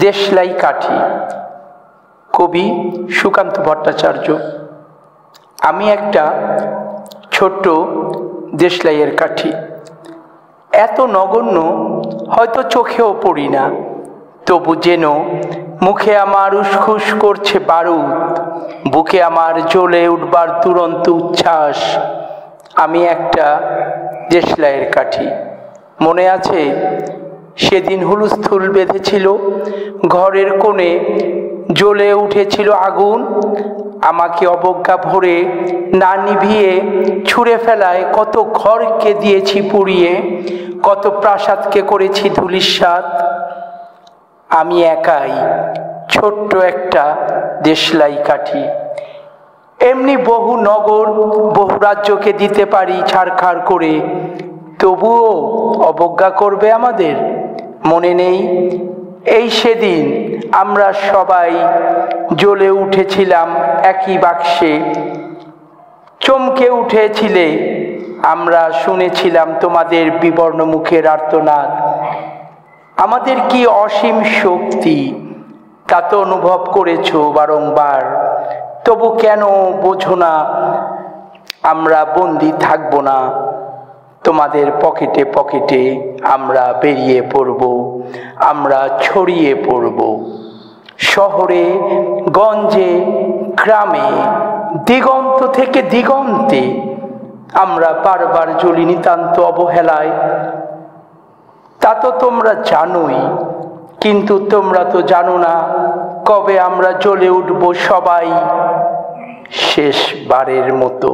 দেশলাই কাঠি, কবি সুকান্ত ভট্টাচার্য। আমি একটা ছোট্ট দেশলাইয়ের কাঠি, এত নগণ্য হয়তো চোখেও পড়ি না, তবু যেন মুখে আমার উসখুস করছে বারুদ, বুকে আমার জ্বলে উঠবার দুরন্ত উচ্ছ্বাস। আমি একটা দেশলাইয়ের কাঠি। মনে আছে সেদিন হুলস্থুল বেঁধেছিল, ঘরের কোণে জ্বলে উঠেছিল আগুন, আমাকে অবজ্ঞা ভরে না নিভিয়ে ছুঁড়ে ফেলায় কত ঘরকে দিয়েছি পুড়িয়ে, কত প্রাসাদকে করেছি ধূলিসাৎ। আমি একাই ছোট্ট একটা দেশলাই কাঠি। এমনি বহু নগর বহু রাজ্যকে দিতে পারি ছাড়খাড় করে, তবুও অবজ্ঞা করবে আমাদের। মনে নেই এই সেদিন আমরা সবাই জ্বলে উঠেছিলাম একই বাক্সে, চমকে উঠেছিলে, আমরা শুনেছিলাম তোমাদের বিবর্ণ মুখের আর্তনাদ। আমাদের কি অসীম শক্তি তা তো অনুভব করেছ বারংবার, তবু কেন বোঝো না আমরা বন্দি থাকবো না। তোমাদের পকেটে পকেটে আমরা বেরিয়ে পড়ব, আমরা ছড়িয়ে পড়ব শহরে গঞ্জে গ্রামে, দিগন্ত থেকে দিগন্তে। আমরা বারবার জ্বলি নিতান্ত অবহেলায়, তা তো তোমরা জানোই, কিন্তু তোমরা তো জানো না কবে আমরা জ্বলে উঠব সবাই শেষবারের মতো।